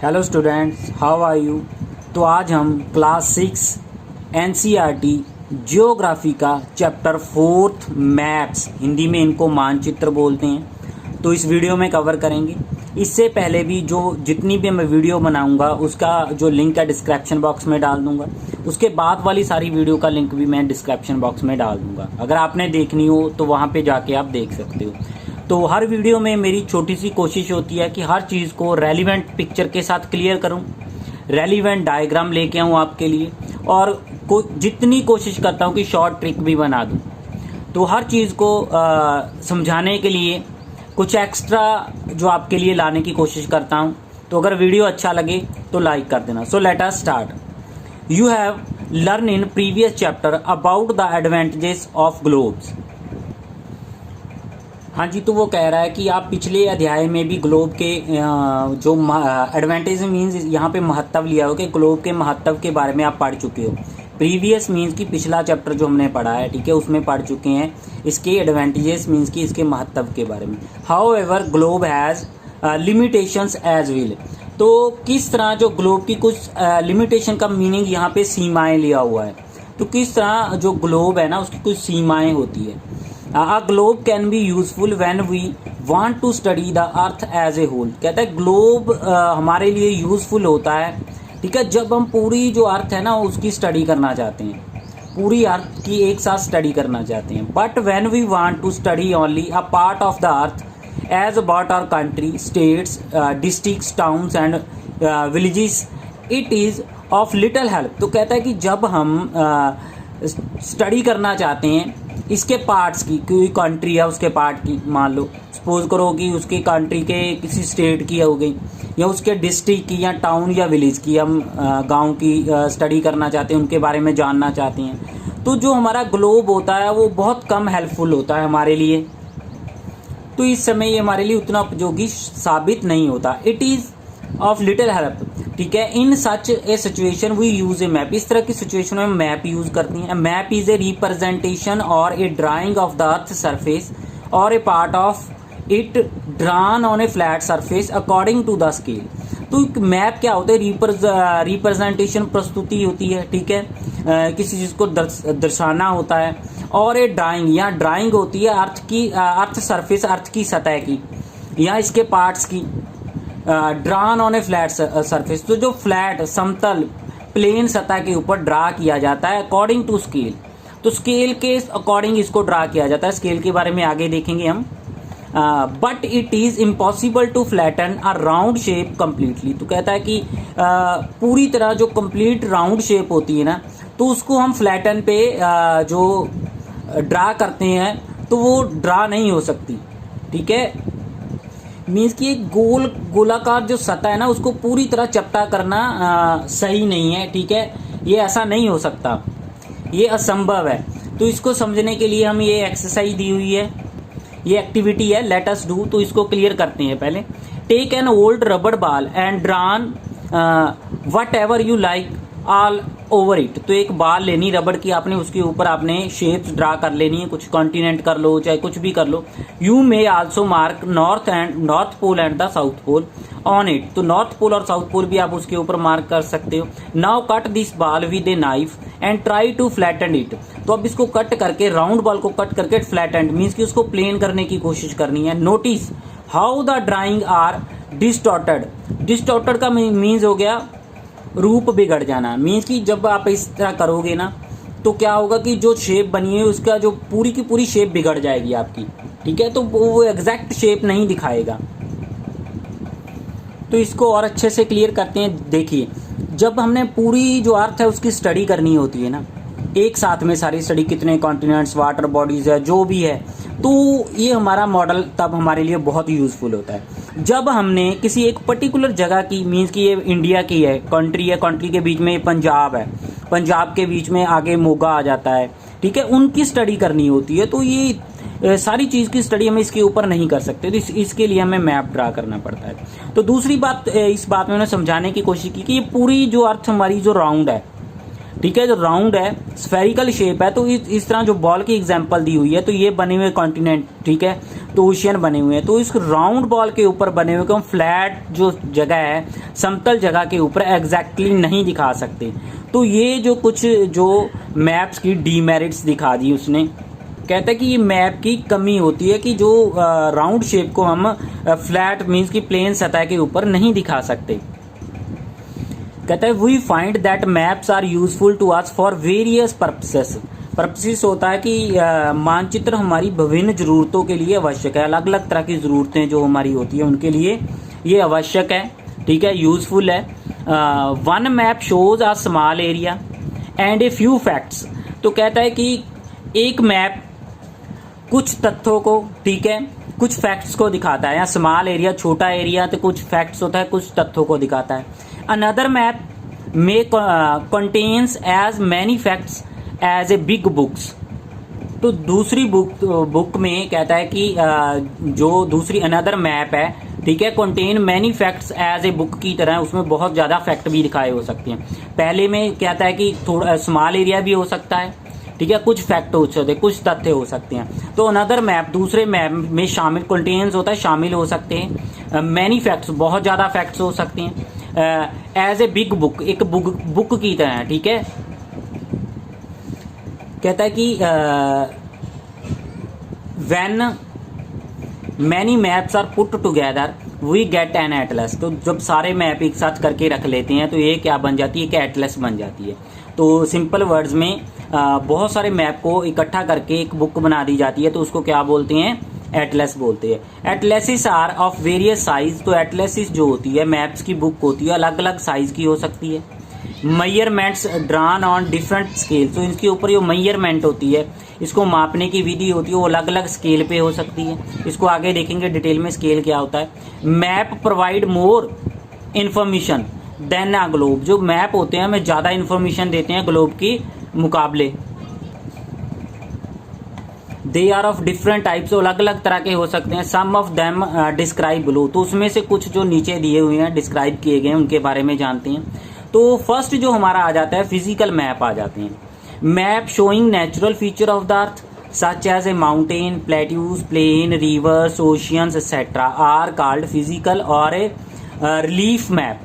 Hello students, how are you. तो आज हम क्लास 6 एनसीईआरटी जियोग्राफी का चैप्टर 4 मैप्स, हिंदी में इनको मानचित्र बोलते हैं, तो इस वीडियो में कवर करेंगे। इससे पहले भी जितनी भी मैं वीडियो बनाऊंगा उसका जो लिंक है डिस्क्रिप्शन बॉक्स में डाल दूंगा। उसके बाद वाली सारी वीडियो का लिंक भी मैं डिस्क्रिप्शन बॉक्स में डाल दूंगा। अगर आपने देखनी हो तो वहाँ पे जाके आप देख सकते हो। तो हर वीडियो में मेरी छोटी सी कोशिश होती है कि हर चीज़ को रेलिवेंट पिक्चर के साथ क्लियर करूं, रेलिवेंट डायग्राम लेके आऊं आपके लिए, और जितनी कोशिश करता हूं कि शॉर्ट ट्रिक भी बना दूं। तो हर चीज़ को समझाने के लिए कुछ एक्स्ट्रा जो आपके लिए लाने की कोशिश करता हूं। तो अगर वीडियो अच्छा लगे तो लाइक कर देना। So let us start. You have learn in previous chapter about the advantages of globes. हाँ जी, तो वो कह रहा है कि आप पिछले अध्याय में भी ग्लोब के जो एडवांटेज मीन्स यहाँ पे महत्व लिया हो कि ग्लोब के महत्व के बारे में आप पढ़ चुके हो। प्रीवियस मीन्स की पिछला चैप्टर जो हमने पढ़ा है, ठीक है, उसमें पढ़ चुके हैं इसके एडवांटेजेस मीन्स की इसके महत्व के बारे में। However globe has limitations as well. तो किस तरह जो ग्लोब की कुछ लिमिटेशन का मीनिंग यहाँ पे सीमाएँ लिया हुआ है। तो किस तरह जो ग्लोब है ना उसकी कुछ सीमाएँ होती है। A globe can be useful when we want to study the earth as a whole। कहता है ग्लोब हमारे लिए यूजफुल होता है, ठीक है, जब हम पूरी जो अर्थ है ना उसकी स्टडी करना चाहते हैं, पूरी अर्थ की एक साथ स्टडी करना चाहते हैं। But when we want to study only a part of the earth as about our country, states, districts, towns and villages, it is of little help. तो कहता है कि जब हम स्टडी करना चाहते हैं इसके पार्ट्स की, कोई कंट्री है उसके पार्ट की, मान लो सपोज करो कि उसके कंट्री के किसी स्टेट की हो गई, या उसके डिस्ट्रिक्ट की, या टाउन या विलेज की, हम गांव की स्टडी करना चाहते हैं, उनके बारे में जानना चाहते हैं। तो जो हमारा ग्लोब होता है वो बहुत कम हेल्पफुल होता है हमारे लिए। तो इस समय ये हमारे लिए उतना उपयोगी साबित नहीं होता। It is of little help, ठीक है। In such a situation we use a map. इस तरह की सिचुएशन में मैप यूज करती हैं। मैप इज ए रिप्रेजेंटेशन और a drawing of the earth surface और a part of it drawn on a flat surface according to the scale. तो map क्या होता है? रिप्रेजेंटेशन, प्रस्तुति होती है, ठीक है, किसी चीज को दर्शाना होता है। और ए ड्राइंग, या ड्राइंग होती है अर्थ की, अर्थ सरफेस, अर्थ की सतह की, या इसके पार्ट्स की, drawn on a flat surface. तो जो फ्लैट, समतल, प्लेन सतह के ऊपर ड्रा किया जाता है अकॉर्डिंग टू स्केल। तो स्केल के अकॉर्डिंग इसको ड्रा किया जाता है। स्केल के बारे में आगे देखेंगे हम। But it is impossible to flatten a round shape completely. तो कहता है कि पूरी तरह जो कंप्लीट राउंड शेप होती है ना, तो उसको हम फ्लैटन पे जो ड्रा करते हैं तो वो ड्रा नहीं हो सकती, ठीक है। मीन्स कि एक गोलाकार जो सतह है ना उसको पूरी तरह चपटा करना सही नहीं है, ठीक है, ये ऐसा नहीं हो सकता, ये असंभव है। तो इसको समझने के लिए हम ये एक्सरसाइज दी हुई है, ये एक्टिविटी है, लेट अस डू। तो इसको क्लियर करते हैं पहले। टेक एन ओल्ड रबड़ ball and drawn what ever you like all over it. तो एक बाल लेनी रबड़ की आपने, उसके ऊपर आपने शेप्स ड्रा कर लेनी है, कुछ कॉन्टिनेंट कर लो, चाहे कुछ भी कर लो। You may also mark north pole and the south pole on it. तो नॉर्थ पोल और साउथ पोल भी आप उसके ऊपर मार्क कर सकते हो। Now cut this ball with a knife and try to flatten it. तो अब इसको कट करके, राउंड बॉल को कट करके फ्लैटन मीन्स कि उसको प्लेन करने की कोशिश करनी है। Notice how the drawing are distorted. Distorted का मीन्स हो गया रूप बिगड़ जाना। मीन्स कि जब आप इस तरह करोगे ना तो क्या होगा कि जो शेप बनी है उसका जो पूरी की पूरी शेप बिगड़ जाएगी आपकी, ठीक है, तो वो एग्जैक्ट शेप नहीं दिखाएगा। तो इसको और अच्छे से क्लियर करते हैं। देखिए, जब हमने पूरी जो अर्थ है उसकी स्टडी करनी होती है ना, एक साथ में सारी स्टडी, कितने कॉन्टिनेंट्स, वाटर बॉडीज है, जो भी है, तो ये हमारा मॉडल तब हमारे लिए बहुत यूजफुल होता है जब हमने किसी एक पर्टिकुलर जगह की, मीन्स कि ये इंडिया की है, कंट्री के बीच में पंजाब है, पंजाब के बीच में आगे मोगा आ जाता है, ठीक है, उनकी स्टडी करनी होती है। तो ये सारी चीज़ की स्टडी हम इसके ऊपर नहीं कर सकते, तो इसके लिए हमें मैप ड्रा करना पड़ता है। तो दूसरी बात, इस बात में उन्होंने समझाने की कोशिश की कि ये पूरी जो अर्थ हमारी जो राउंड है, ठीक है, जो राउंड है, स्फेरिकल शेप है, तो इस तरह जो बॉल की एग्जांपल दी हुई है, तो ये बने हुए कॉन्टिनेंट, ठीक है, तो ओशियन बने हुए हैं। तो इस राउंड बॉल के ऊपर बने हुए को हम फ्लैट जो जगह है, समतल जगह के ऊपर एग्जैक्टली नहीं दिखा सकते। तो ये जो कुछ जो मैप्स की डीमेरिट्स दिखा दी उसने, कहता है कि ये मैप की कमी होती है कि जो राउंड शेप को हम फ्लैट मीन्स की प्लेन सतह के ऊपर नहीं दिखा सकते। कहता है we find that maps are useful to us for various purposes. Purposes होता है कि मानचित्र हमारी विभिन्न जरूरतों के लिए आवश्यक है, अलग अलग तरह की जरूरतें जो हमारी होती है उनके लिए ये आवश्यक है, ठीक है, यूजफुल है। One map shows a small area and a few facts. तो कहता है कि एक मैप कुछ तथ्यों को, ठीक है, कुछ फैक्ट्स को दिखाता है, या स्मॉल एरिया छोटा एरिया, तो कुछ फैक्ट्स होता है, कुछ तथ्यों को दिखाता है। अनदर मैप में contains as many facts as a big books. तो दूसरी बुक में कहता है कि जो दूसरी अनदर मैप है, ठीक है, contain many facts as a book की तरह उसमें बहुत ज़्यादा फैक्ट भी दिखाए हो सकते हैं। पहले में कहता है कि थोड़ा स्मॉल एरिया भी हो सकता है, ठीक है, कुछ फैक्ट हो सकते हैं, कुछ तथ्य हो सकते हैं। तो अनदर मैप दूसरे मैप में शामिल, कंटेन्स होता है शामिल हो सकते हैं, मैनी फैक्ट्स बहुत ज़्यादा फैक्ट्स हो सकते हैं, एज ए बिग बुक एक बुक की तरह, ठीक है। कहता है कि when many maps are put together we get an atlas. तो जब सारे मैप एक साथ करके रख लेते हैं तो ये क्या बन जाती है, कि एटलस बन जाती है। तो सिंपल वर्ड्स में बहुत सारे मैप को इकट्ठा करके एक बुक बना दी जाती है, तो उसको क्या बोलते हैं, एटलस बोलते हैं। एटलसिस आर ऑफ वेरियस साइज। तो एटलसिस जो होती है, मैप्स की बुक होती है, अलग अलग साइज की हो सकती है। Measurements drawn on different scale. तो इसके ऊपर जो मेजरमेंट होती है, इसको मापने की विधि होती है, वो अलग अलग स्केल पे हो सकती है। इसको आगे देखेंगे डिटेल में स्केल क्या होता है। Map provide more information than a globe. जो मैप होते हैं हमें ज़्यादा इंफॉर्मेशन देते हैं ग्लोब के मुकाबले। They are of different types, अलग अलग तरह के हो सकते हैं। Some of them describe below. तो उसमें से कुछ जो नीचे दिए हुए हैं, डिस्क्राइब किए गए हैं, उनके बारे में जानते हैं। तो फर्स्ट जो हमारा आ जाता है, फिजिकल मैप आ जाते हैं। Map showing natural feature of the earth such as a mountain, plateaus, plain, rivers, oceans etcetera are called physical or a relief map.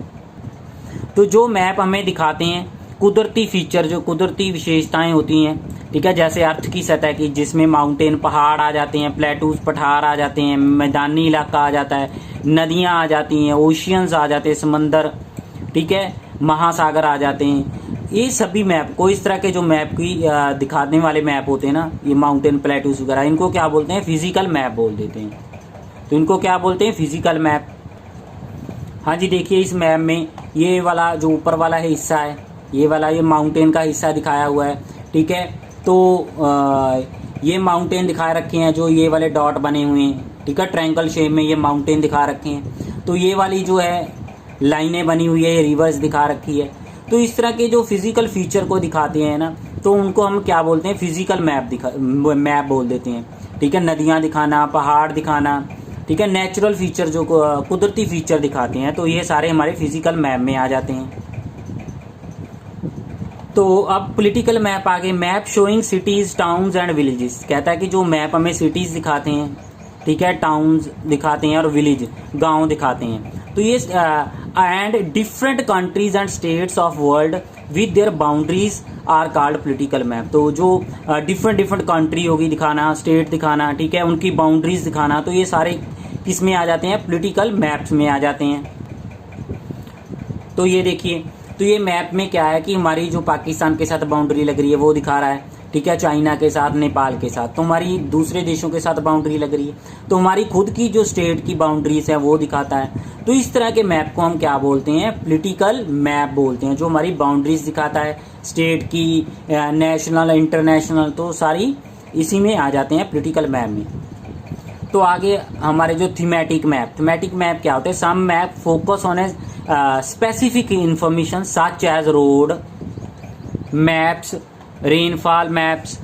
तो जो मैप हमें दिखाते हैं कुदरती फीचर, जो कुदरती विशेषताएं होती हैं, ठीक है, जैसे अर्थ की सतह की, जिसमें माउंटेन पहाड़ आ जाते हैं, प्लेटूज पठार आ जाते हैं, मैदानी इलाका आ जाता है, नदियां आ जाती हैं, ओशियंस आ जाते हैं, समंदर, ठीक है, महासागर आ जाते हैं। ये सभी मैप को, इस तरह के जो मैप की दिखाने वाले मैप होते हैं ना, ये माउंटेन प्लेटूज वगैरह, इनको क्या बोलते हैं, फिजिकल मैप बोल देते हैं। तो इनको क्या बोलते हैं, फिजिकल मैप। हाँ जी, देखिए इस मैप में ये वाला जो ऊपर वाला है हिस्सा है, ये वाला ये माउंटेन का हिस्सा दिखाया हुआ है, ठीक है। तो ये माउंटेन दिखा रखे हैं, जो ये वाले डॉट बने हुए हैं, ठीक है, ट्रायंगल शेप में ये माउंटेन दिखा रखे हैं। तो ये वाली जो है लाइनें बनी हुई है, ये रिवर्स दिखा रखी है। तो इस तरह के जो फिजिकल फीचर को दिखाते हैं ना, तो उनको हम क्या बोलते हैं, फिजिकल मैप बोल देते हैं, ठीक है। नदियाँ दिखाना, पहाड़ दिखाना, ठीक है, नेचुरल फीचर जो कुदरती फीचर दिखाते हैं, तो ये सारे हमारे फिजिकल मैप में आ जाते हैं। तो अब पॉलिटिकल मैप आ गए। Map showing cities, towns and villages. कहता है कि जो मैप हमें सिटीज दिखाते हैं, ठीक है, टाउन्स दिखाते हैं और विलेज गांव दिखाते हैं। तो ये and different countries and states of world with their boundaries are called political map. तो जो डिफरेंट कंट्री होगी दिखाना, स्टेट दिखाना, ठीक है, उनकी बाउंड्रीज दिखाना, तो ये सारे किस में आ जाते हैं, पॉलिटिकल मैप्स में आ जाते हैं। तो ये देखिए, तो ये मैप में क्या है कि हमारी जो पाकिस्तान के साथ बाउंड्री लग रही है वो दिखा रहा है, ठीक है, चाइना के साथ, नेपाल के साथ, तो हमारी दूसरे देशों के साथ बाउंड्री लग रही है, तो हमारी खुद की जो स्टेट की बाउंड्रीज है वो दिखाता है। तो इस तरह के मैप को हम क्या बोलते हैं, पॉलिटिकल मैप बोलते हैं, जो हमारी बाउंड्रीज दिखाता है, स्टेट की, नेशनल, इंटरनेशनल, तो सारी इसी में आ जाते हैं पॉलिटिकल मैप में। तो आगे हमारे जो थीमेटिक मैप क्या होते हैं, some map focus on a specific information such as road maps, rainfall maps,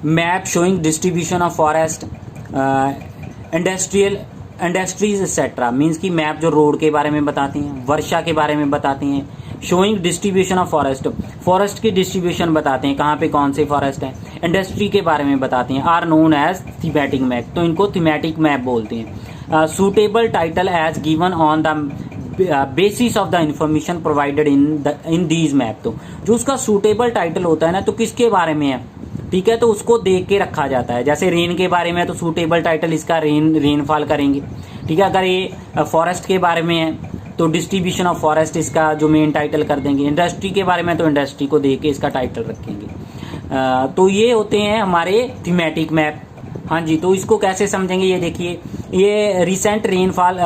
map showing distribution of forest, industries etcetera. Means की मैप जो रोड के बारे में बताते हैं, वर्षा के बारे में बताते हैं, showing distribution of forest, forest की डिस्ट्रीब्यूशन बताते हैं, कहाँ पे कौन से फॉरेस्ट हैं। इंडस्ट्री के बारे में बताते हैं, are known as thematic map, तो इनको थीमेटिक मैप बोलते हैं। Suitable title as given on the basis of the information provided in these map, तो जो उसका सूटेबल टाइटल होता है ना, तो किसके बारे में है, ठीक है, तो उसको देख के रखा जाता है। जैसे रेन के बारे में है तो सूटेबल टाइटल इसका रेनफॉल करेंगे, ठीक है। अगर ये फॉरेस्ट के बारे में है तो डिस्ट्रीब्यूशन ऑफ फॉरेस्ट इसका जो मेन टाइटल कर देंगे। इंडस्ट्री के बारे में तो इंडस्ट्री को देख के इसका टाइटल रखेंगे। तो ये होते हैं हमारे थीमेटिक मैप। हाँ जी, तो इसको कैसे समझेंगे, ये देखिए, ये रिसेंट रेनफॉल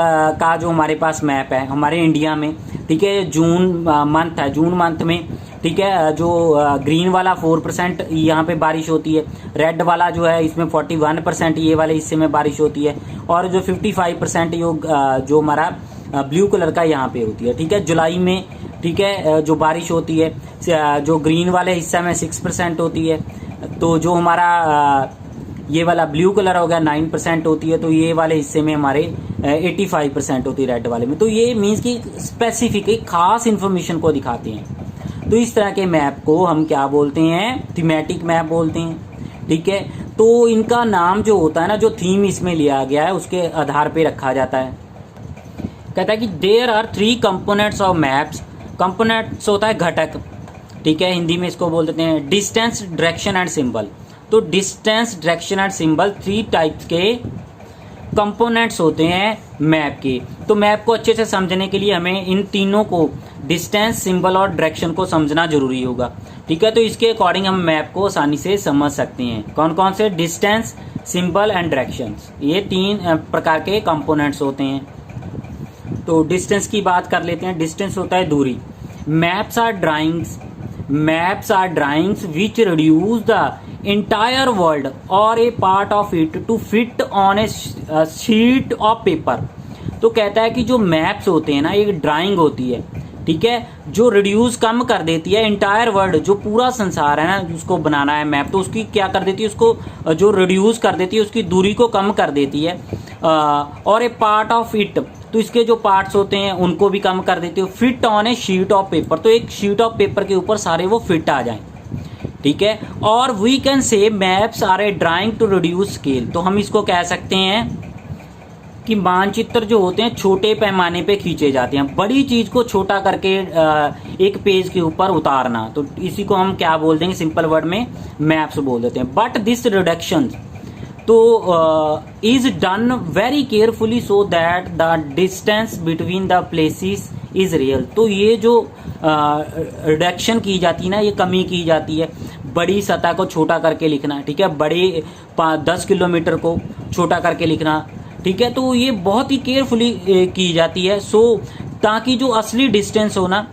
का जो हमारे पास मैप है हमारे इंडिया में, ठीक है, जून मंथ है, जून मंथ में, ठीक है, जो ग्रीन वाला 4% यहाँ पे बारिश होती है, रेड वाला जो है इसमें 41% ये वाले हिस्से में बारिश होती है, और जो 55% जो हमारा ब्लू कलर का यहाँ पे होती है, ठीक है, जुलाई में, ठीक है, जो बारिश होती है जो ग्रीन वाले हिस्से में 6% होती है, तो जो हमारा ये वाला ब्लू कलर हो गया 9% होती है, तो ये वाले हिस्से में हमारे 85% होती है रेड वाले में। तो ये मीन्स कि स्पेसिफिक एक खास इन्फॉर्मेशन को दिखाते हैं। तो इस तरह के मैप को हम क्या बोलते हैं, थीमेटिक मैप बोलते हैं, ठीक है। तो इनका नाम जो होता है ना, जो थीम इसमें लिया गया है उसके आधार पे रखा जाता है। कहता है कि there are 3 components of maps, components होता है घटक, ठीक है, हिंदी में इसको बोल देते हैं डिस्टेंस, डायरेक्शन एंड सिंबल। तो distance, direction and symbol 3 types के कंपोनेंट्स होते हैं मैप के। तो मैप को अच्छे से समझने के लिए हमें इन तीनों को, डिस्टेंस, सिंबल और डायरेक्शन को समझना जरूरी होगा, ठीक है। तो इसके अकॉर्डिंग हम मैप को आसानी से समझ सकते हैं। कौन कौन से, डिस्टेंस, सिंबल एंड डायरेक्शन, ये 3 प्रकार के कंपोनेंट्स होते हैं। तो डिस्टेंस की बात कर लेते हैं। डिस्टेंस होता है दूरी। Maps are drawings which reduce the entire world or a part of it to fit on a sheet of paper। तो कहता है कि जो मैप्स होते हैं ना, एक ड्राइंग होती है, ठीक है, जो रिड्यूस कम कर देती है इंटायर वर्ल्ड, जो पूरा संसार है ना, उसको बनाना है मैप, तो उसकी क्या कर देती है, उसको जो रिड्यूस कर देती है उसकी दूरी को कम कर देती है। और ए पार्ट ऑफ इट, तो इसके जो पार्ट्स होते हैं उनको भी कम कर देती है। Fit on A sheet of paper, तो एक शीट ऑफ पेपर के ऊपर सारे वो फिट आ जाएं, ठीक है। और we can say maps are a drawing to reduce scale, तो हम इसको कह सकते हैं कि मानचित्र जो होते हैं छोटे पैमाने पे खींचे जाते हैं, बड़ी चीज को छोटा करके एक पेज के ऊपर उतारना, तो इसी को हम क्या बोल देंगे, सिंपल वर्ड में मैप्स बोल देते हैं। बट दिस रिडक्शन तो is done very carefully so that the distance between the places is real. तो ये जो रिडक्शन की जाती है ना, ये कमी की जाती है, बड़ी सतह को छोटा करके लिखना, ठीक है, बड़े 10 किलोमीटर को छोटा करके लिखना, ठीक है, तो ये बहुत ही केयरफुली की जाती है, सो ताकि जो असली डिस्टेंस हो ना,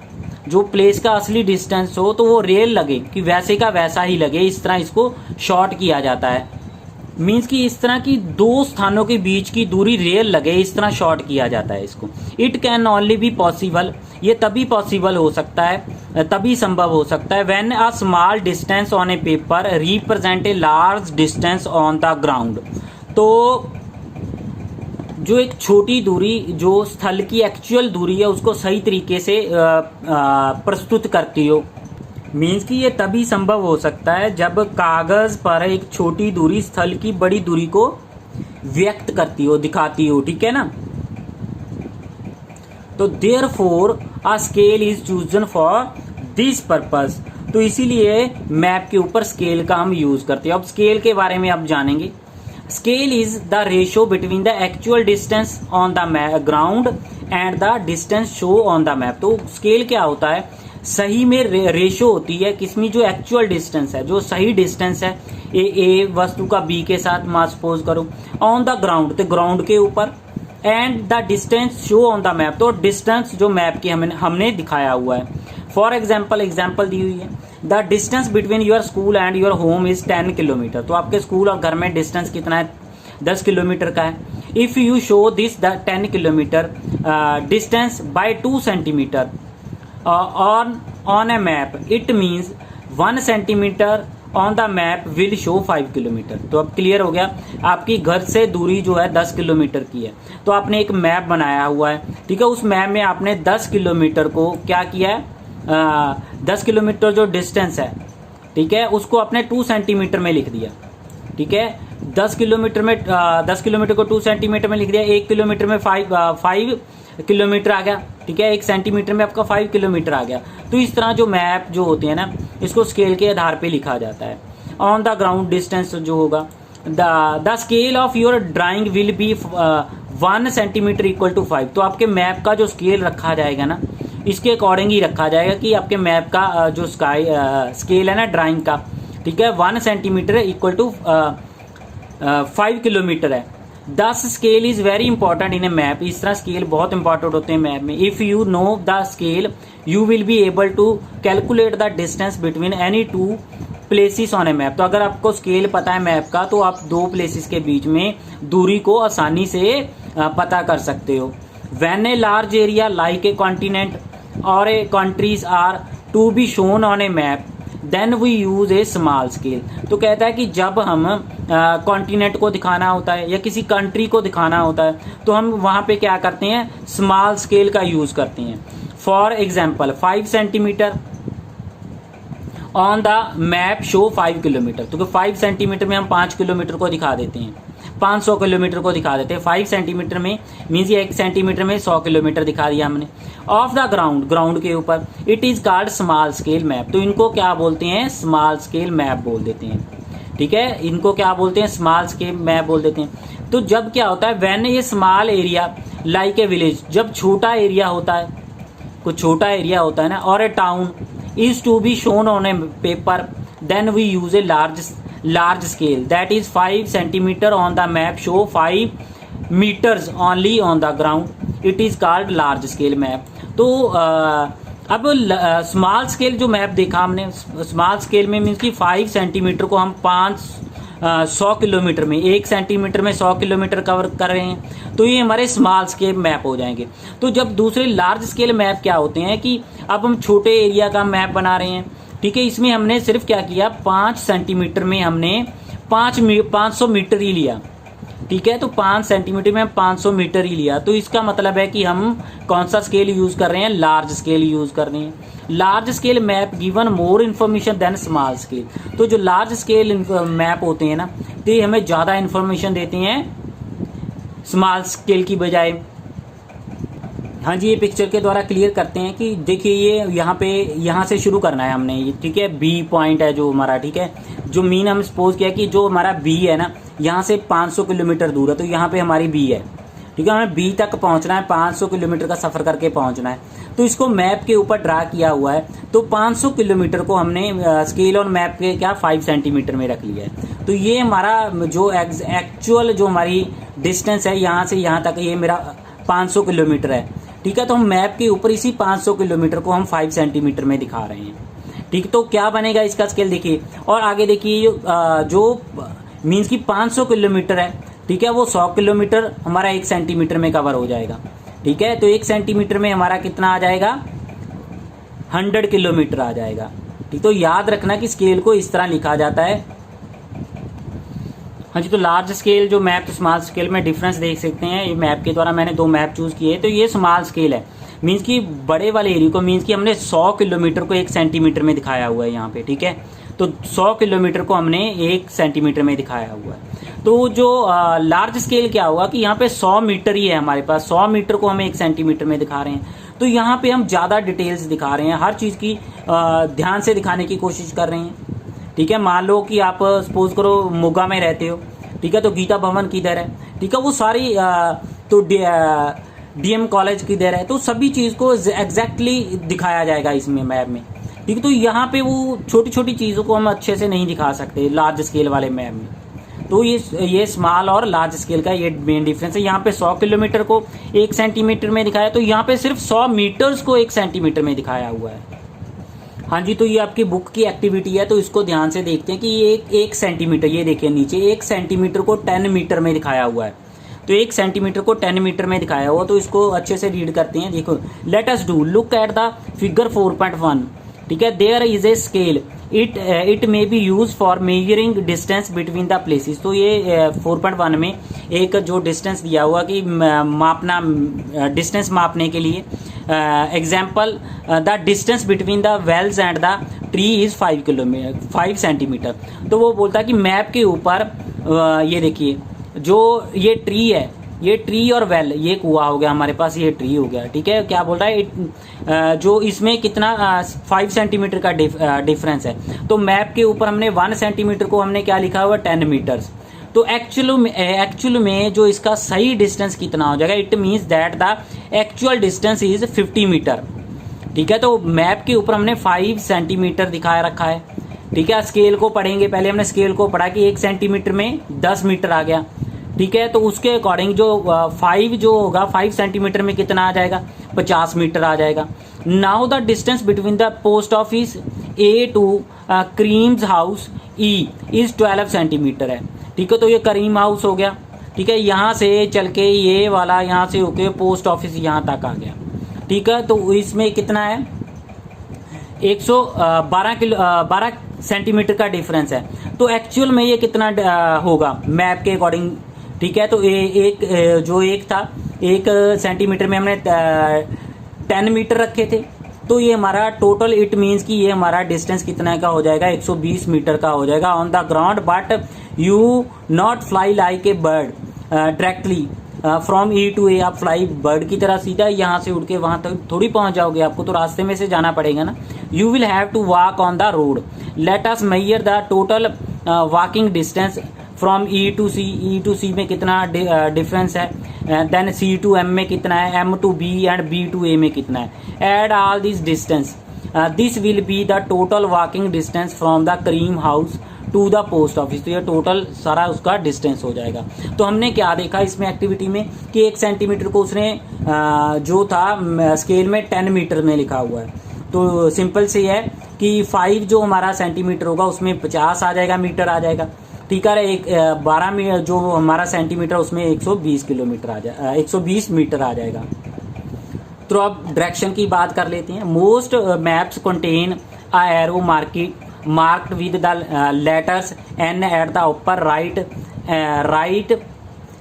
जो प्लेस का असली डिस्टेंस हो, तो वो रियल लगे, कि वैसे का वैसा ही लगे, इस तरह इसको शॉर्ट किया जाता है। मीन्स कि इस तरह की 2 स्थानों के बीच की दूरी रियल लगे, इस तरह शॉर्ट किया जाता है इसको। It can only be possible, ये तभी पॉसिबल हो सकता है, तभी संभव हो सकता है, when a small distance on a paper represent a large distance on the ground. तो जो एक छोटी दूरी, जो स्थल की एक्चुअल दूरी है, उसको सही तरीके से प्रस्तुत करती हो। मीन्स कि ये तभी संभव हो सकता है जब कागज पर एक छोटी दूरी स्थल की बड़ी दूरी को व्यक्त करती हो, दिखाती हो, ठीक है ना। तो therefore a scale is chosen for this purpose, तो इसीलिए मैप के ऊपर स्केल का हम यूज करते हैं। अब स्केल के बारे में आप जानेंगे। Scale is the ratio between the actual distance on the ground and the distance show on the map. तो स्केल क्या होता है, सही में रेशियो होती है किसमें, जो एक्चुअल डिस्टेंस है, जो सही डिस्टेंस है ए वस्तु का बी के साथ, मान सपोज करो, ऑन द ग्राउंड, तो ग्राउंड के ऊपर, and the distance show on the map, तो डिस्टेंस जो मैप की हमने दिखाया हुआ है। फॉर एग्जाम्पल दी हुई है, the distance between your school and your home is 10 kilometre. तो आपके स्कूल और घर में डिस्टेंस कितना है, 10 किलोमीटर का है। If you show this the 10 kilometre distance by 2 centimetre on a map, it means 1 centimetre on the map will show 5 kilometre. तो अब क्लियर हो गया, आपकी घर से दूरी जो है 10 किलोमीटर की है, तो आपने एक मैप बनाया हुआ है, ठीक है, उस मैप में आपने 10 किलोमीटर को क्या किया है, 10 किलोमीटर जो डिस्टेंस है, ठीक है, उसको आपने 2 सेंटीमीटर में लिख दिया, ठीक है। 10 किलोमीटर को 2 सेंटीमीटर में लिख दिया, 1 किलोमीटर में 5 किलोमीटर आ गया, ठीक है, 1 सेंटीमीटर में आपका 5 किलोमीटर आ गया। तो इस तरह जो मैप जो होते हैं ना, इसको स्केल के आधार पे लिखा जाता है। ऑन द ग्राउंड डिस्टेंस जो होगा, the scale of your drawing will be 1 centimetre equal to 5। तो आपके मैप का जो स्केल रखा जाएगा ना, इसके अकॉर्डिंग ही रखा जाएगा कि आपके मैप का जो स्केल है ना ड्राइंग का, ठीक है, 1 सेंटीमीटर इक्वल टू 5 किलोमीटर है। This scale is very important in a map. इस तरह स्केल बहुत इंपॉर्टेंट होते हैं मैप में। If you know the scale you will be able to calculate the distance between any 2 places on a map. तो अगर आपको स्केल पता है मैप का, तो आप 2 प्लेसेस के बीच में दूरी को आसानी से पता कर सकते हो। When a large area like a continent और a countries are to be shown on a map then we use a small scale. तो कहता है कि जब हम कॉन्टिनेंट को दिखाना होता है या किसी कंट्री को दिखाना होता है, तो हम वहां पे क्या करते हैं, स्मॉल स्केल का यूज करते हैं। For example 5 centimetre on the map show 5 kilometre. तो 5 सेंटीमीटर में हम 5 किलोमीटर को दिखा देते हैं, 500 किलोमीटर को दिखा देते हैं। 5 सेंटीमीटर में मीन्स 1 सेंटीमीटर में 100 किलोमीटर दिखा दिया हमने। ऑफ द ग्राउंड, ग्राउंड के ऊपर, it is called small scale map. तो इनको क्या बोलते हैं, स्मॉल स्केल मैप बोल देते हैं, ठीक है, इनको क्या बोलते हैं, स्मॉल स्केल मैप बोल देते हैं। तो जब क्या होता है, व्हेन ये स्मॉल एरिया लाइक ए विलेज, जब छोटा एरिया होता है, कुछ छोटा एरिया होता है ना, और a town is to be shown on a paper then we use a large scale that is 5 centimeter on the map show 5 meters only on the ground, it is called large scale map। तो अब small scale जो map देखा हमने, small scale में means कि 5 centimetre को हम 100 kilometre में, 1 सेंटीमीटर में 100 किलोमीटर कवर कर रहे हैं, तो ये हमारे स्मॉल स्केल मैप हो जाएंगे। तो जब दूसरे लार्ज स्केल मैप क्या होते हैं कि अब हम छोटे एरिया का मैप बना रहे हैं, ठीक है, इसमें हमने सिर्फ क्या किया, 5 सेंटीमीटर में हमने 500 मीटर ही लिया, ठीक है। तो 5 सेंटीमीटर में 500 मीटर ही लिया। तो इसका मतलब है कि हम कौन सा स्केल यूज कर रहे हैं, लार्ज स्केल यूज कर रहे हैं। Large scale map given more information than small scale. तो जो लार्ज स्केल मैप होते हैं ना, तो ये हमें ज्यादा इन्फॉर्मेशन देते हैं स्मॉल स्केल की बजाय। हाँ जी, ये पिक्चर के द्वारा क्लियर करते हैं कि देखिए ये यहाँ से शुरू करना है हमने, ठीक है, बी पॉइंट है जो हमारा, ठीक है, जो मीन हम सपोज किया कि जो हमारा बी है ना, यहाँ से 500 किलोमीटर दूर है, तो यहाँ पे हमारी बी है, ठीक है, हमें बी तक पहुँचना है, 500 किलोमीटर का सफर करके पहुँचना है। तो इसको मैप के ऊपर ड्रा किया हुआ है, तो 500 किलोमीटर को हमने स्केल ऑन मैप के क्या 5 सेंटीमीटर में रख लिया है। तो ये हमारा जो एक्चुअल जो हमारी डिस्टेंस है यहाँ से यहाँ तक, ये मेरा 500 किलोमीटर है, ठीक है। तो हम मैप के ऊपर इसी 500 किलोमीटर को हम 5 सेंटीमीटर में दिखा रहे हैं, ठीक। तो क्या बनेगा इसका स्केल देखिए, और आगे देखिए जो मीन्स की 500 किलोमीटर है, ठीक है, वो 100 किलोमीटर हमारा 1 सेंटीमीटर में कवर हो जाएगा, ठीक है। तो 1 सेंटीमीटर में हमारा कितना आ जाएगा, 100 किलोमीटर आ जाएगा, ठीक। तो याद रखना कि स्केल को इस तरह लिखा जाता है। हाँ जी, तो लार्ज स्केल जो मैप तो स्मॉल स्केल में डिफरेंस देख सकते हैं। ये मैप के द्वारा मैंने 2 मैप चूज किए, तो ये स्मॉल स्केल है, मीन्स कि बड़े वाले एरिया को, मीन्स कि हमने 100 किलोमीटर को 1 सेंटीमीटर में दिखाया हुआ है यहाँ पे, ठीक है। तो 100 किलोमीटर को हमने 1 सेंटीमीटर में दिखाया हुआ है। तो जो लार्ज स्केल क्या होगा कि यहाँ पे 100 मीटर ही है हमारे पास, 100 मीटर को हम 1 सेंटीमीटर में दिखा रहे हैं। तो यहाँ पे हम ज़्यादा डिटेल्स दिखा रहे हैं, हर चीज़ की ध्यान से दिखाने की कोशिश कर रहे हैं, ठीक है। मान लो कि आप सपोज करो मोगा में रहते हो, ठीक है, तो गीता भवन किधर है, ठीक है, वो सारी तो डीएम कॉलेज किधर है, तो सभी चीज़ को एग्जैक्टली दिखाया जाएगा इसमें मैप में, ठीक है। तो यहाँ पे वो छोटी छोटी चीज़ों को हम अच्छे से नहीं दिखा सकते लार्ज स्केल वाले मैप में। तो ये स्मॉल और लार्ज स्केल का ये मेन डिफरेंस है। यहाँ पे 100 किलोमीटर को 1 सेंटीमीटर में दिखाया, तो यहाँ पे सिर्फ 100 मीटर्स को 1 सेंटीमीटर में दिखाया हुआ है। हाँ जी, तो ये आपकी बुक की एक्टिविटी है, तो इसको ध्यान से देखते हैं कि ये 1 सेंटीमीटर, ये देखिए नीचे 1 सेंटीमीटर को 10 मीटर में दिखाया हुआ है। तो 1 सेंटीमीटर को 10 मीटर में दिखाया हुआ, तो इसको अच्छे से रीड करते हैं। देखो, let us do look at the figure 4.1 ठीक है। There is a scale, it may be use for measuring distance between the places. तो ये 4.1 में एक जो डिस्टेंस दिया हुआ कि मापना, डिस्टेंस मापने के लिए। Example, the distance between the wells and the tree is 5 centimetre. तो वो बोलता है कि मैप के ऊपर ये देखिए जो ये ट्री है, ये ट्री और वेल, ये कुआ हो गया हमारे पास, ये ट्री हो गया, ठीक है। क्या बोल रहा है, जो इसमें कितना 5 सेंटीमीटर का डिफरेंस है। तो मैप के ऊपर हमने 1 सेंटीमीटर को हमने क्या लिखा हुआ, 10 मीटर्स। तो एक्चुअल में जो इसका सही डिस्टेंस कितना हो जाएगा, it means that the actual distance is 50 metre, ठीक है। तो मैप के ऊपर हमने 5 सेंटीमीटर दिखाया रखा है, ठीक है। स्केल को पढ़ेंगे, पहले हमने स्केल को पढ़ा कि 1 सेंटीमीटर में 10 मीटर आ गया, ठीक है। तो उसके अकॉर्डिंग जो 5 जो होगा 5 सेंटीमीटर में कितना आ जाएगा, 50 मीटर आ जाएगा। Now the distance between the post office A to Reema's house E is 12 centimetre है, ठीक है। तो ये करीम हाउस हो गया, ठीक है। यहाँ से चल के ये वाला यहाँ से होके पोस्ट ऑफिस यहाँ तक आ गया, ठीक है। तो इसमें कितना है, 12 सेंटीमीटर का डिफरेंस है। तो एक्चुअल में ये कितना होगा मैप के अकॉर्डिंग, ठीक है। तो एक था 1 सेंटीमीटर में हमने 10 मीटर रखे थे। तो ये हमारा टोटल, इट मीन्स कि ये हमारा डिस्टेंस कितना का हो जाएगा, 120 मीटर का हो जाएगा on the ground. But you not fly like a bird directly from E to A. आप फ्लाई बर्ड की तरह सीधा यहाँ से उड़ के वहां तक थोड़ी पहुंच जाओगे, आपको तो रास्ते में से जाना पड़ेगा ना। You will have to walk on the road. Let us measure the total walking distance from E to C. E to C में कितना डिफरेंस है, देन सी टू एम में कितना है, M to B and B to A में कितना है। Add all this distance, this will be the total walking distance from the cream house to the post office. तो ये total सारा उसका डिस्टेंस हो जाएगा। तो हमने क्या देखा इसमें एक्टिविटी में कि 1 सेंटीमीटर को उसने जो था स्केल में 10 मीटर में लिखा हुआ है। तो सिंपल से है कि 5 जो हमारा सेंटीमीटर होगा उसमें 50 आ जाएगा, मीटर आ जाएगा, ठीक है। 12 मीटर जो हमारा सेंटीमीटर उसमें 120 किलोमीटर आ जाएगा, 120 मीटर आ जाएगा। तो अब डायरेक्शन की बात कर लेते हैं। Most maps contain a arrow marked with the letters N at the upper right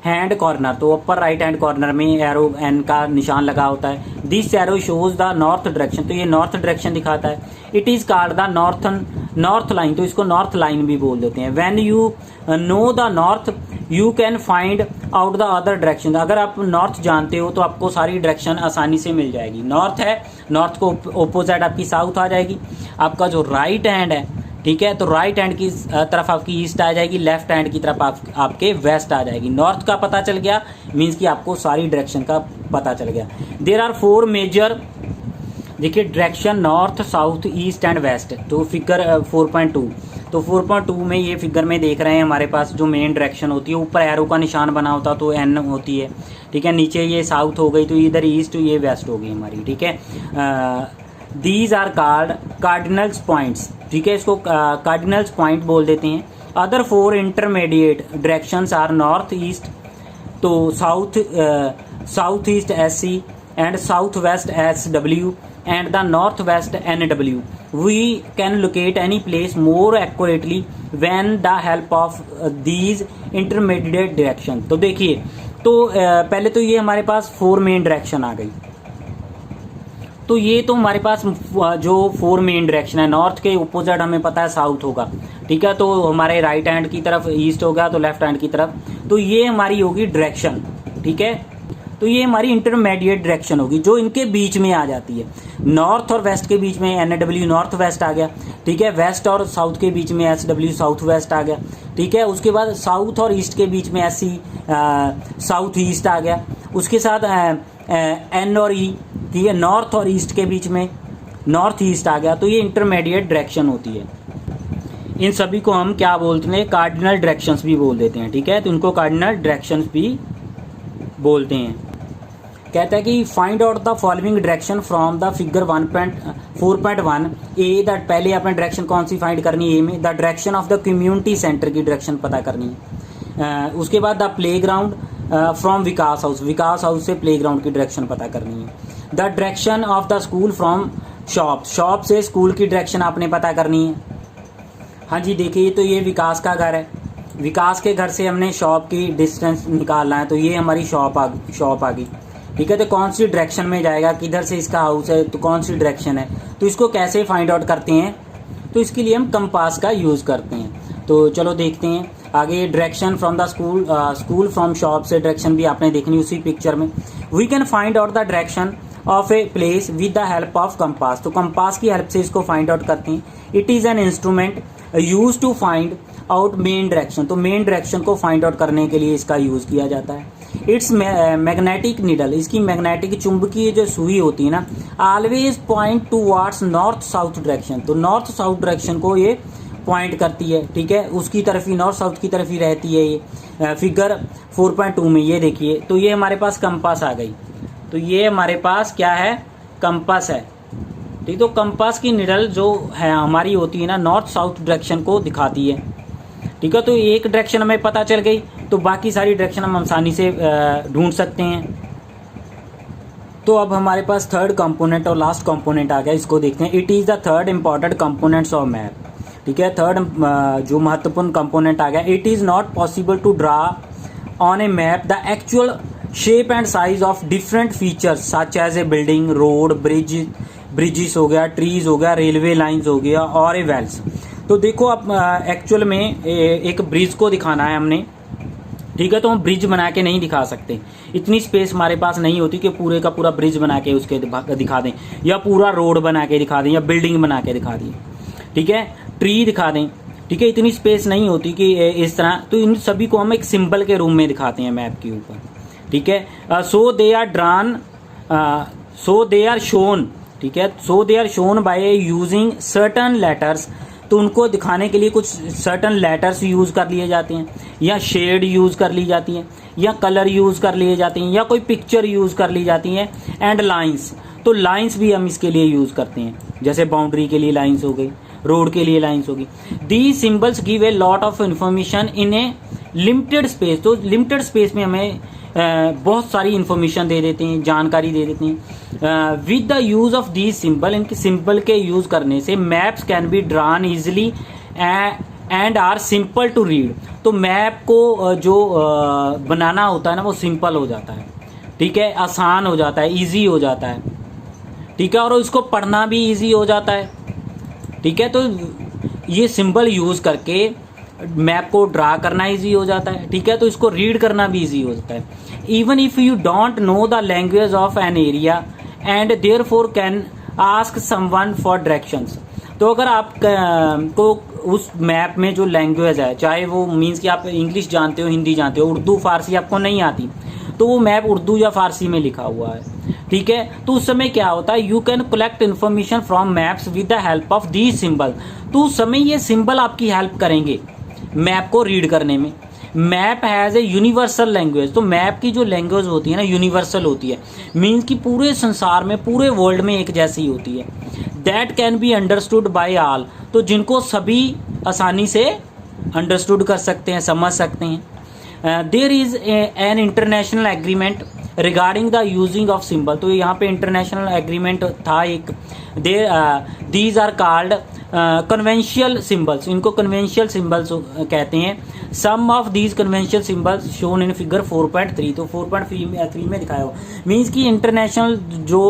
hand corner. तो अपर राइट हैंड कॉर्नर में एरो एन का निशान लगा होता है। This arrow shows the north direction. तो ये नॉर्थ डायरेक्शन दिखाता है। It is called the north line. तो इसको नॉर्थ लाइन भी बोल देते हैं। When you know the north you can find out the other direction. अगर आप नॉर्थ जानते हो तो आपको सारी डायरेक्शन आसानी से मिल जाएगी। नॉर्थ है, नॉर्थ को ओपोजिट आपकी साउथ आ जाएगी। आपका जो राइट हैंड है, ठीक है, तो राइट हैंड की तरफ आपकी ईस्ट आ जाएगी, लेफ्ट हैंड की तरफ आपके वेस्ट आ जाएगी। नॉर्थ का पता चल गया मीन्स कि आपको सारी डायरेक्शन का पता चल गया। देयर आर 4 मेजर, देखिए, direction north, south, east and west. तो फिगर 4.2, तो 4.2 में ये फिगर में देख रहे हैं हमारे पास जो मेन डायरेक्शन होती है, ऊपर एरो का निशान बना होता तो एन होती है, ठीक है। नीचे ये साउथ हो गई, तो इधर ईस्ट, ये वेस्ट हो गई हमारी, ठीक है। These are called cardinals points, ठीक है। इसको कार्डिनल्स पॉइंट बोल देते हैं। Other 4 intermediate directions are north east, तो south east SC and south west SW and the northwest NW. We can locate any place more accurately when the help of these intermediate direction. तो देखिए, तो पहले तो ये हमारे पास 4 main direction आ गई। तो ये तो हमारे पास जो 4 मेन डायरेक्शन है, नॉर्थ के अपोजिट हमें पता है साउथ होगा, ठीक है। तो हमारे राइट हैंड की तरफ ईस्ट होगा, तो लेफ्ट हैंड की तरफ, तो ये हमारी होगी डायरेक्शन, ठीक है। तो ये हमारी इंटरमीडिएट डायरेक्शन होगी जो इनके बीच में आ जाती है। नॉर्थ और वेस्ट के बीच में NW नॉर्थ वेस्ट आ गया, ठीक है। वेस्ट और साउथ के बीच में SW साउथ वेस्ट आ गया, ठीक है। उसके बाद साउथ और ईस्ट के बीच में SC साउथ ईस्ट आ गया। उसके साथ N और E, ठीक है, नॉर्थ और ईस्ट के बीच में नॉर्थ ईस्ट आ गया। तो ये इंटरमीडिएट डायरेक्शन होती है। इन सभी को हम क्या बोलते हैं, कार्डिनल डायरेक्शंस भी बोल देते हैं, ठीक है। तो इनको कार्डिनल डायरेक्शंस भी बोलते हैं। कहता है कि find out the following direction from the figure 4.1 A. That पहले आपने डायरेक्शन कौन सी फाइंड करनी है, ए में the direction of the community centre की डायरेक्शन पता करनी है। उसके बाद the play ground from Vikas house से प्ले ग्राउंड की डायरेक्शन पता करनी है। The direction of the school from shop से स्कूल की डायरेक्शन आपने पता करनी है। हाँ जी, देखिए तो ये विकास का घर है, विकास के घर से हमने शॉप की डिस्टेंस निकालना है, तो ये हमारी शॉप आ गई। ठीक है, तो कौन सी डायरेक्शन में जाएगा, किधर से इसका हाउस है, तो कौन सी डायरेक्शन है, तो इसको कैसे फाइंड आउट करते हैं, तो इसके लिए हम कंपास का यूज़ करते हैं। तो चलो देखते हैं आगे। Direction from the school from shop से डायरेक्शन भी आपने देखनी उसी पिक्चर में। We can find out the direction of a place with the help of compass, तो कंपास की हेल्प से इसको फाइंड आउट करते हैं। It is an instrument use to find out main direction, तो मेन डायरेक्शन को find out करने के लिए इसका यूज़ किया जाता है। इट्स मैग्नेटिक निडल, इसकी मैग्नेटिक चुंबकीय जो सुई होती है ना, always point towards north south direction, तो नॉर्थ साउथ डायरेक्शन को ये पॉइंट करती है। ठीक है, उसकी तरफ ही, नॉर्थ साउथ की तरफ ही रहती है ये। फिगर 4.2 में ये देखिए, तो ये हमारे पास कंपास आ गई, तो ये हमारे पास क्या है, कंपास है। ठीक, तो कंपास की निडल जो है हमारी होती है ना, नॉर्थ साउथ डायरेक्शन को दिखाती है। ठीक है, तो एक डायरेक्शन हमें पता चल गई, तो बाकी सारी डायरेक्शन हम आसानी से ढूंढ सकते हैं। तो अब हमारे पास थर्ड कंपोनेंट और लास्ट कंपोनेंट आ गया, इसको देखते हैं। It is the third important components of map. ठीक है, थर्ड जो महत्वपूर्ण कंपोनेंट आ गया। It is not possible to draw on a map the actual shape and size of different features such as a building, road, bridges हो गया, trees हो गया, रेलवे लाइंस हो गया और ए वेल्स। तो देखो अब एक्चुअल में एक ब्रिज को दिखाना है हमने। ठीक है, तो हम ब्रिज बना के नहीं दिखा सकते, इतनी स्पेस हमारे पास नहीं होती कि पूरे का पूरा ब्रिज बना के उसके दिखा दें, या पूरा रोड बना के दिखा दें, या बिल्डिंग बना के दिखा दें। ठीक है, ट्री दिखा दें। ठीक है, इतनी स्पेस नहीं होती कि इस तरह, तो इन सभी को हम एक सिंबल के रूप में दिखाते हैं मैप के ऊपर। ठीक है, so they are drawn, so they are shown. ठीक है, so they are shown by using certain letters, तो उनको दिखाने के लिए कुछ सर्टन लेटर्स यूज़ कर लिए जाते हैं, या शेड यूज़ कर ली जाती है, या कलर यूज़ कर लिए जाते हैं, या कोई पिक्चर यूज़ कर ली जाती है। एंड लाइंस, तो लाइंस भी हम इसके लिए यूज़ करते हैं, जैसे बाउंड्री के लिए लाइंस हो गई, रोड के लिए लाइंस होगी। The symbols give a lot of information in a limited space, तो लिमिटेड स्पेस में हमें बहुत सारी इंफॉर्मेशन दे देते हैं, जानकारी दे देते हैं। With the use of these symbol, इनके सिंबल के यूज करने से maps can be drawn easily and are simple to read, तो मैप को जो बनाना होता है ना, वो सिंपल हो जाता है। ठीक है, आसान हो जाता है, इजी हो जाता है। ठीक है, और इसको पढ़ना भी इजी हो जाता है। ठीक है, तो ये सिंबल यूज करके मैप को ड्रा करना इजी हो जाता है। ठीक है, तो इसको रीड करना भी इजी हो जाता है। Even if you don't know the language of an area and therefore can ask someone for directions, तो अगर आप को उस मैप में जो लैंग्वेज है, चाहे वो मीन्स कि आप इंग्लिश जानते हो, हिंदी जानते हो, उर्दू फारसी आपको नहीं आती, तो वो मैप उर्दू या फारसी में लिखा हुआ है। ठीक है, तो उस समय क्या होता है, you can collect information from maps with the help of the symbol, तो उस समय ये सिंबल आपकी हेल्प करेंगे मैप को रीड करने में। Map has a universal language, तो मैप की जो लैंग्वेज होती है ना, यूनिवर्सल होती है, मीन्स कि पूरे संसार में, पूरे वर्ल्ड में एक जैसी होती है। That can be understood by all, तो जिनको सभी आसानी से अंडरस्टूड कर सकते हैं, समझ सकते हैं। There is an international agreement regarding the using of symbol, तो यहाँ पे इंटरनेशनल एग्रीमेंट था एक। These are called conventional symbols, इनको कन्वेंशियल सिंबल्स कहते हैं। Some of these conventional symbols shown in figure 4.3, तो 4.3 में दिखाया हो, मीन्स कि इंटरनेशनल जो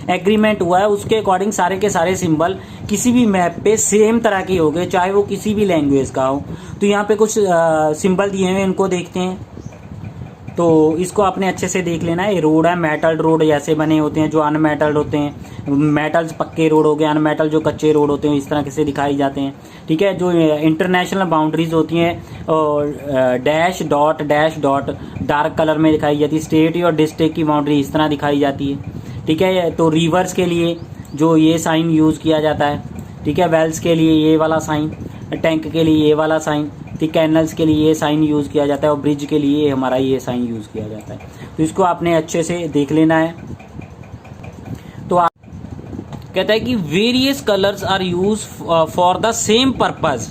एग्रीमेंट हुआ है उसके अकॉर्डिंग सारे के सारे सिंबल किसी भी मैप पे सेम तरह के हो गए, चाहे वो किसी भी लैंग्वेज का हो। तो यहाँ पे कुछ सिंबल दिए हुए, इनको देखते हैं। तो इसको आपने अच्छे से देख लेना है। ये रोड है, मेटल रोड ऐसे बने होते हैं जो अनमेटल्ड होते हैं। मेटल्स पक्के रोड हो गए, अनमेटल जो कच्चे रोड होते हैं इस तरह से दिखाई जाते हैं। ठीक है, जो इंटरनेशनल बाउंड्रीज होती हैं और डैश डॉट डार्क कलर में दिखाई जाती है। स्टेट और डिस्ट्रिक्ट की बाउंड्री इस तरह दिखाई जाती है। ठीक है, तो रिवर्स के लिए जो ये साइन यूज़ किया जाता है। ठीक है, वेल्स के लिए ये वाला साइन, टैंक के लिए ये वाला साइन, ठीक, कैनल्स के लिए ये साइन यूज़ किया जाता है, और ब्रिज के लिए हमारा ये साइन यूज़ किया जाता है। तो इसको आपने अच्छे से देख लेना है। तो आप कहता है कि various colours are use for the same purpose,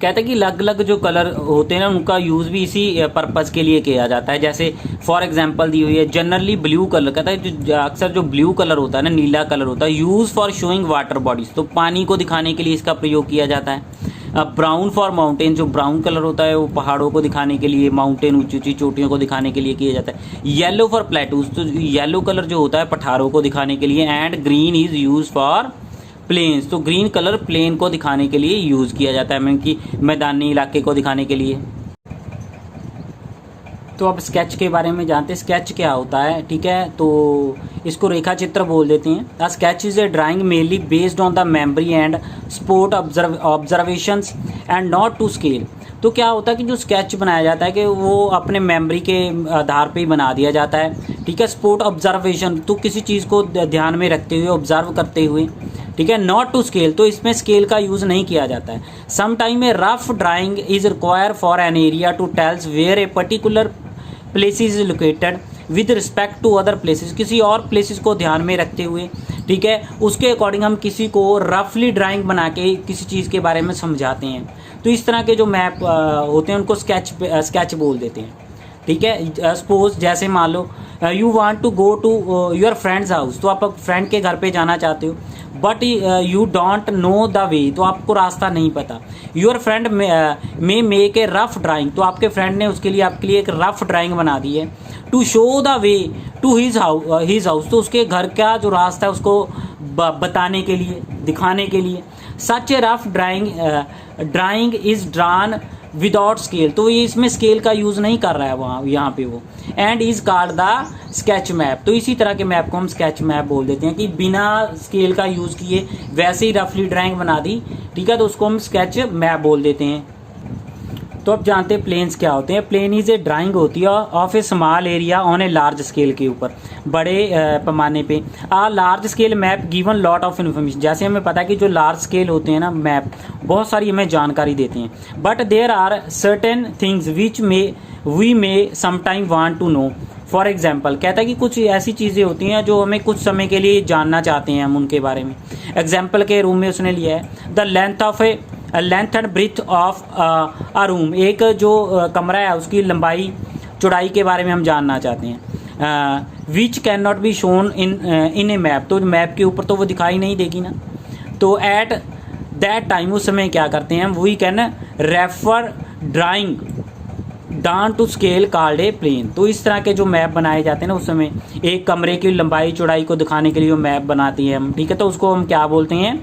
कहते हैं कि अलग अलग जो कलर होते हैं ना उनका यूज़ भी इसी पर्पज़ के लिए किया जाता है। जैसे फॉर एग्जांपल दी हुई है जनरली ब्लू कलर, कहता है जो अक्सर जो ब्लू कलर होता है ना, नीला कलर होता है, use for showing water bodies, तो पानी को दिखाने के लिए इसका प्रयोग किया जाता है। ब्राउन फॉर माउंटेन, जो ब्राउन कलर होता है वो पहाड़ों को दिखाने के लिए, माउंटेन ऊंची ऊंची चोटियों को दिखाने के लिए किया जाता है। येलो फॉर प्लेटूज, तो येलो कलर जो होता है पठारों को दिखाने के लिए। And green is use for plains, तो ग्रीन कलर प्लेन को दिखाने के लिए यूज़ किया जाता है, मीन कि मैदानी इलाके को दिखाने के लिए। तो अब स्केच के बारे में जानते हैं, स्केच क्या होता है, ठीक है। तो इसको रेखा चित्र बोल देते हैं। The sketch is a drawing mainly based on the memory and sport observations and not to scale. तो क्या होता है कि जो स्केच बनाया जाता है कि वो अपने मेमोरी के आधार पे ही बना दिया जाता है, ठीक है। स्पोर्ट ऑब्जर्वेशन, तो किसी चीज़ को ध्यान में रखते हुए, ऑब्जर्व करते हुए, ठीक है। नॉट टू स्केल, तो इसमें स्केल का यूज़ नहीं किया जाता है। Some time a rough drawing is require for an area to tells where a particular place is located with respect to other places, किसी और प्लेसेस को ध्यान में रखते हुए, ठीक है, उसके अकॉर्डिंग हम किसी को रफली ड्राइंग बना के किसी चीज़ के बारे में समझाते हैं। तो इस तरह के जो मैप होते हैं उनको स्केच बोल देते हैं, ठीक है। सपोज जैसे मान लो you want to go to your friends house, तो आप फ्रेंड के घर पे जाना चाहते हो, but you don't know the way, तो आपको रास्ता नहीं पता। Your friend may make a rough drawing, तो आपके फ्रेंड ने उसके लिए आपके लिए एक रफ ड्राइंग बना दी है। To show the way to his house, तो उसके घर का जो रास्ता है उसको बताने के लिए, दिखाने के लिए। Such a rough drawing is drawn without scale, तो ये इसमें स्केल का यूज़ नहीं कर रहा है वहाँ यहाँ पे वो। And is called the sketch map, तो इसी तरह के मैप को हम स्केच मैप बोल देते हैं कि बिना स्केल का यूज़ किए वैसे ही रफली ड्राइंग बना दी, ठीक है, तो उसको हम स्केच मैप बोल देते हैं। तो अब जानते हैं प्लेन्स क्या होते हैं। प्लेन इज ए ड्राइंग होती है of a small area on a large scale के ऊपर, बड़े पैमाने पे। A large scale map given lot of information, जैसे हमें पता है कि जो लार्ज स्केल होते हैं ना मैप, बहुत सारी हमें जानकारी देते हैं। But there are certain things which we may sometime want to know. For example, कहता है कि कुछ ऐसी चीज़ें होती हैं जो हमें कुछ समय के लिए जानना चाहते हैं हम उनके बारे में। एग्जाम्पल के रूम में उसने लिया है the length and breadth of a room, एक जो कमरा है उसकी लंबाई चौड़ाई के बारे में हम जानना चाहते हैं। Which can not be shown in a map, तो मैप के ऊपर तो वो दिखाई नहीं देगी ना। तो एट दैट टाइम, उस समय क्या करते हैं हम, we can refer drawing down to scale called a plan. तो इस तरह के जो मैप बनाए जाते हैं ना उस समय, एक कमरे की लंबाई चौड़ाई को दिखाने के लिए वो मैप बनाती है हम, ठीक है, तो उसको हम क्या बोलते हैं,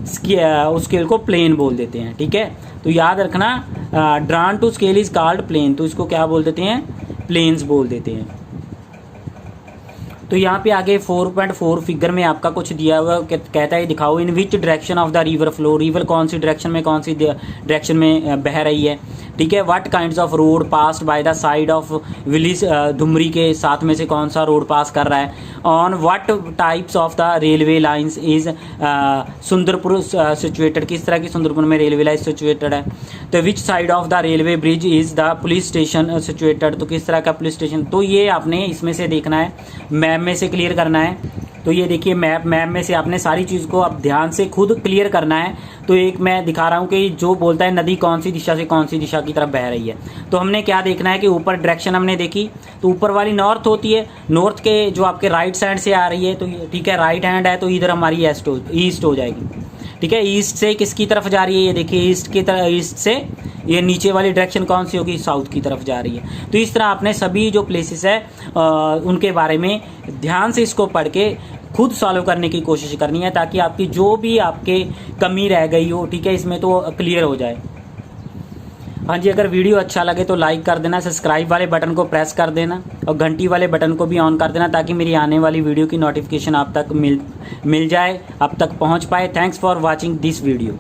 उस स्केल को प्लेन बोल देते हैं, ठीक है। तो याद रखना, drawn to scale is called plan, तो इसको क्या बोल देते हैं, प्लेन्स बोल देते हैं। तो यहाँ पे आगे 4.4 फिगर में आपका कुछ दिया हुआ कहता है दिखाओ in which direction of the river flow, river कौन सी डायरेक्शन में डायरेक्शन में बह रही है, ठीक है। What kinds of road passed by the side of village, धुमरी के साथ में से कौन सा रोड पास कर रहा है। On what types of the railway lines is Sundarpur situated, किस तरह की सुंदरपुर में रेलवे लाइन सिचुएटेड है। तो which side of the railway bridge is the police station situated, तो किस तरह का पुलिस स्टेशन। तो ये आपने इसमें से देखना है, मैप में से क्लियर करना है। तो ये देखिए मैप में से आपने सारी चीज़ को अब ध्यान से खुद क्लियर करना है। तो एक मैं दिखा रहा हूँ कि जो बोलता है नदी कौन सी दिशा से कौन सी दिशा की तरफ बह रही है। तो हमने क्या देखना है कि ऊपर डायरेक्शन हमने देखी, तो ऊपर वाली नॉर्थ होती है, नॉर्थ के जो आपके राइट साइड से आ रही है, तो ठीक है, राइट हैंड है, तो इधर हमारी ईस्ट हो जाएगी, ठीक है। ईस्ट से किसकी तरफ जा रही है, ये देखिए ईस्ट की तरफ, ईस्ट से ये नीचे वाली डायरेक्शन कौन सी होगी, साउथ की तरफ जा रही है। तो इस तरह आपने सभी जो प्लेसेस है उनके बारे में ध्यान से इसको पढ़ के खुद सॉल्व करने की कोशिश करनी है, ताकि आपकी जो भी आपके कमी रह गई हो, ठीक है, इसमें तो क्लियर हो जाए। हाँ जी, अगर वीडियो अच्छा लगे तो लाइक कर देना, सब्सक्राइब वाले बटन को प्रेस कर देना और घंटी वाले बटन को भी ऑन कर देना, ताकि मेरी आने वाली वीडियो की नोटिफिकेशन आप तक मिल जाए, आप तक पहुंच पाए। Thanks for watching this video.